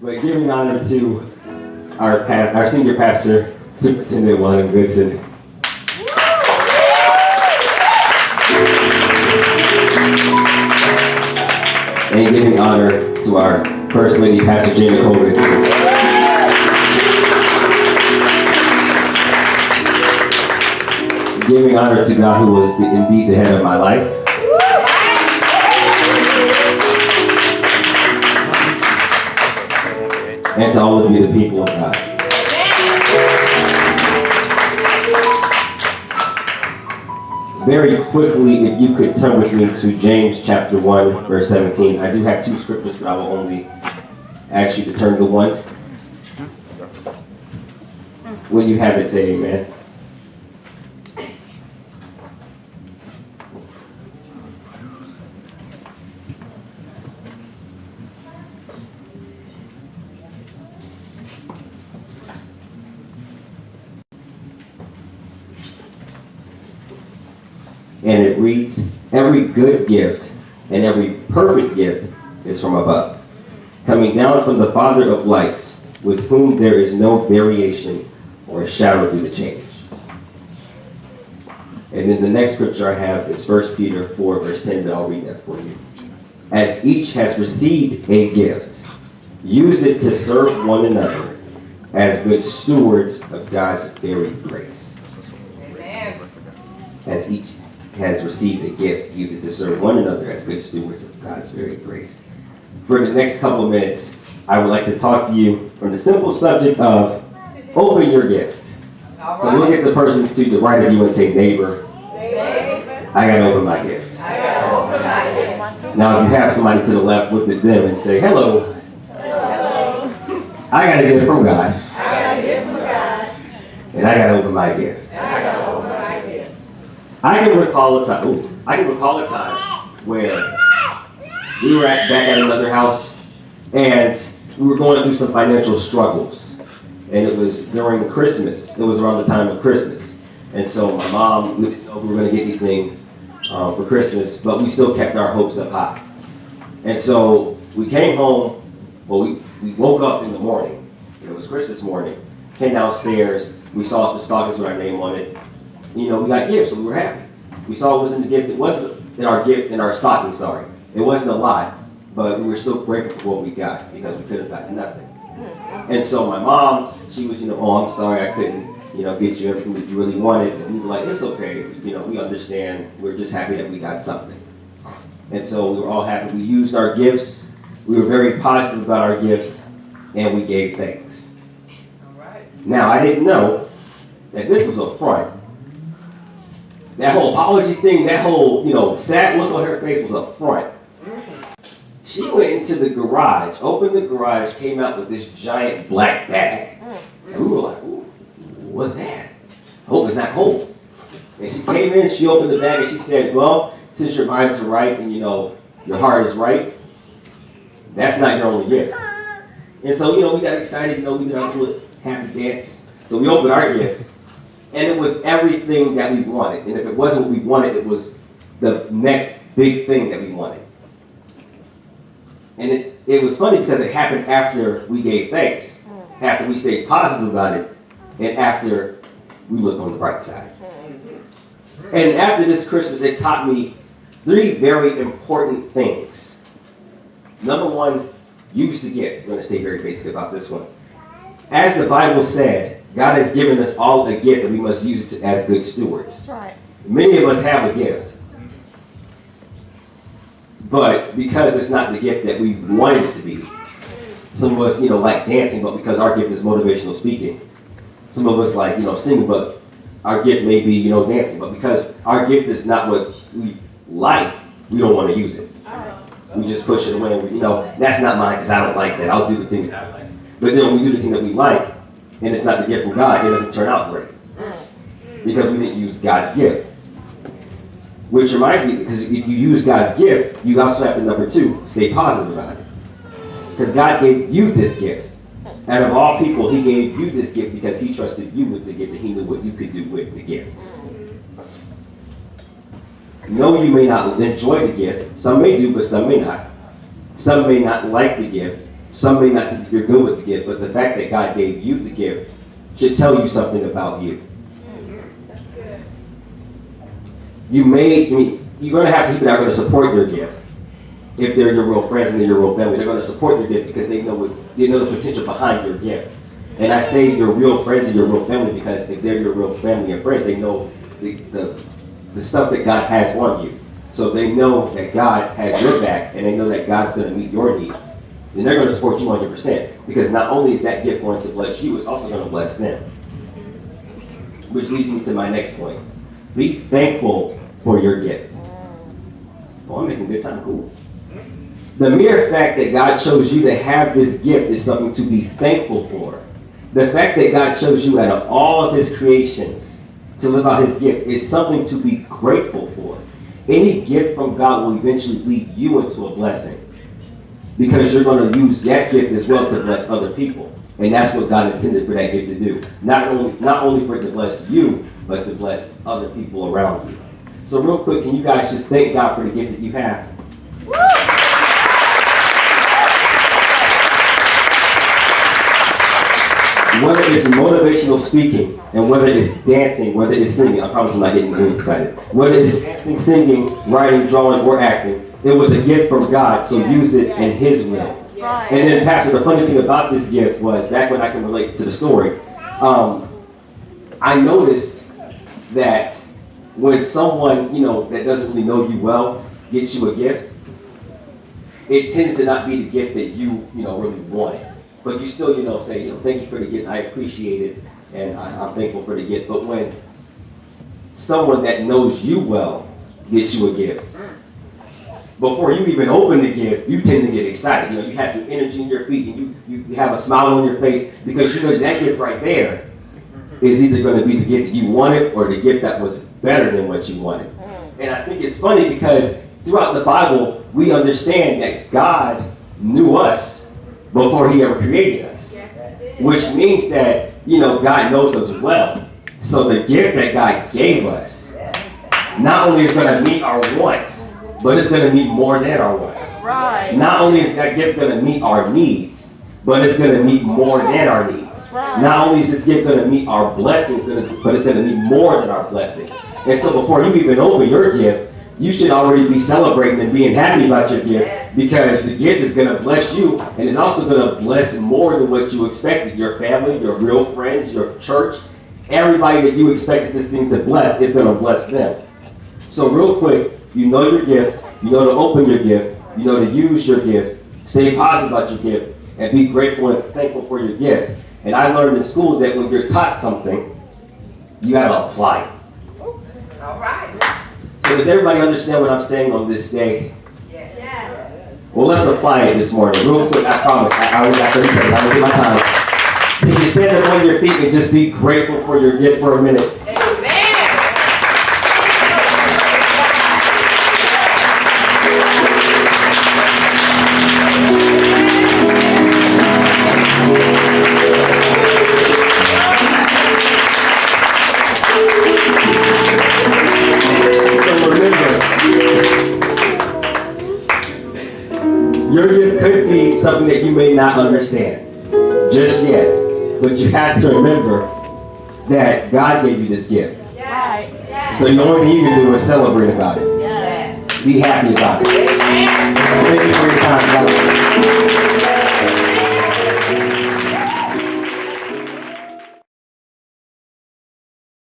But giving honor to our senior pastor, Superintendent William Goodson. And giving honor to our First Lady, Pastor Jane McCallum. Giving honor to God, who was indeed the head of my life. And to all of you, the people of God. Very quickly, if you could turn with me to James chapter 1, verse 17. I do have two scriptures, but I will only ask you to turn to one. When you have it, say amen. And it reads, "Every good gift and every perfect gift is from above, coming down from the Father of lights, with whom there is no variation or shadow due to change." And then the next scripture I have is 1 Peter 4, verse 10, but I'll read that for you. "As each has received a gift, use it to serve one another as good stewards of God's varied grace." Amen. As each has received a gift, use it to serve one another as good stewards of God's varied grace. For the next couple of minutes, I would like to talk to you from the simple subject of open your gift. Right. So look at the person to the right of you and say, "Neighbor, I gotta open my gift." Now if you have somebody to the left, look at them and say, "Hello. I got a gift from God. And I gotta open my gift." I can recall a time where we were back at another house, and we were going through some financial struggles. And it was during Christmas. It was around the time of Christmas. And so my mom, we didn't know if we were going to get anything for Christmas, but we still kept our hopes up high. And so we came home, we woke up in the morning. It was Christmas morning. Came downstairs. We saw some stockings with our name on it. We got gifts, so we were happy. We saw it was in the gift. It wasn't in our stocking, sorry. It wasn't a lot, but we were still grateful for what we got because we could have gotten nothing. And so my mom, she was, "Oh, I'm sorry, I couldn't, get you everything that you really wanted." And we were like, "It's okay, we understand. We're just happy that we got something." And so we were all happy. We used our gifts. We were very positive about our gifts, and we gave thanks. All right. Now, I didn't know that this was a front. That whole apology thing, that whole, sad look on her face was a front. She went into the garage, opened the garage, came out with this giant black bag. And we were like, "Ooh, what's that? I hope it's not cold." And she came in, she opened the bag, and she said, "Well, since your minds are right and, your heart is right, that's not your only gift." And so, we got excited, we did our little happy dance. So we opened our gift. And it was everything that we wanted. And if it wasn't what we wanted, it was the next big thing that we wanted. And it was funny because it happened after we gave thanks, after we stayed positive about it, and after we looked on the bright side. And after this Christmas, it taught me three very important things. Number one, use the gift. We're going to stay very basic about this one. As the Bible said, God has given us all a gift, and we must use it as good stewards. That's right. Many of us have a gift, but because it's not the gift that we wanted it to be. Some of us, like dancing, but because our gift is motivational speaking. Some of us like, singing, but our gift may be, dancing. But because our gift is not what we like, we don't want to use it. We just push it away. And that's not mine because I don't like that. I'll do the thing that I like. But then when we do the thing that we like, and it's not the gift from God, it doesn't turn out great. Because we didn't use God's gift. Which reminds me, because if you use God's gift, you also have to, number two, stay positive about it. Because God gave you this gift. Out of all people, he gave you this gift because he trusted you with the gift and he knew what you could do with the gift. No, you may not enjoy the gift. Some may do, but some may not. Some may not like the gift. some may not think you're good with the gift, but the fact that God gave you the gift should tell you something about you. That's good. You're going to have some people that are going to support your gift. If they're your real friends and they're your real family, they're going to support your gift because they know the potential behind your gift. And I say your real friends and your real family because if they're your real family and friends, they know the stuff that God has on you. So they know that God has your back, and they know that God's going to meet your needs. And they're going to support you 100%, because not only is that gift going to bless you, it's also going to bless them. Which leads me to my next point. Be thankful for your gift. Oh, I'm making good time. Cool. The mere fact that God chose you to have this gift is something to be thankful for. The fact that God chose you out of all of his creations to live out his gift is something to be grateful for. Any gift from God will eventually lead you into a blessing, because you're going to use that gift as well to bless other people. And that's what God intended for that gift to do. Not only for it to bless you, but to bless other people around you. So real quick, can you guys just thank God for the gift that you have? Whether it's motivational speaking, and whether it's dancing, whether it's singing, I promise I'm not getting really excited. Whether it's dancing, singing, writing, drawing, or acting, it was a gift from God, so use it in his will. And then, Pastor, the funny thing about this gift was, back when I can relate to the story, I noticed that when someone, that doesn't really know you well gets you a gift, it tends to not be the gift that you really wanted. But you still, say, thank you for the gift, I appreciate it, and I'm thankful for the gift. But when someone that knows you well gets you a gift, before you even open the gift, you tend to get excited. You have some energy in your feet, and you have a smile on your face, because you know that gift right there is either going to be the gift that you wanted or the gift that was better than what you wanted. And I think it's funny because throughout the Bible, we understand that God knew us before he ever created us. Which means that, God knows us well. So the gift that God gave us not only is going to meet our wants, but it's going to meet more than our wants. Right. Not only is that gift going to meet our needs, but it's going to meet more than our needs. Right. Not only is this gift going to meet our blessings, but it's going to meet more than our blessings. And so before you even open your gift, you should already be celebrating and being happy about your gift, because the gift is going to bless you, and it's also going to bless more than what you expected. Your family, your real friends, your church, everybody that you expected this thing to bless is going to bless them. So real quick, you know your gift, you know to open your gift, you know to use your gift, stay positive about your gift, and be grateful and thankful for your gift. And I learned in school that when you're taught something, you got to apply it. All right. So does everybody understand what I'm saying on this day? Yes. Well, let's apply it this morning. Real quick, I promise. I only got 30 seconds. I'm going to get my time. Can you stand up on your feet and just be grateful for your gift for a minute? Your gift could be something that you may not understand just yet, but you have to remember that God gave you this gift. Yes. So the only thing you can do is celebrate about it. Yes. Be happy about it. Thank you for your time.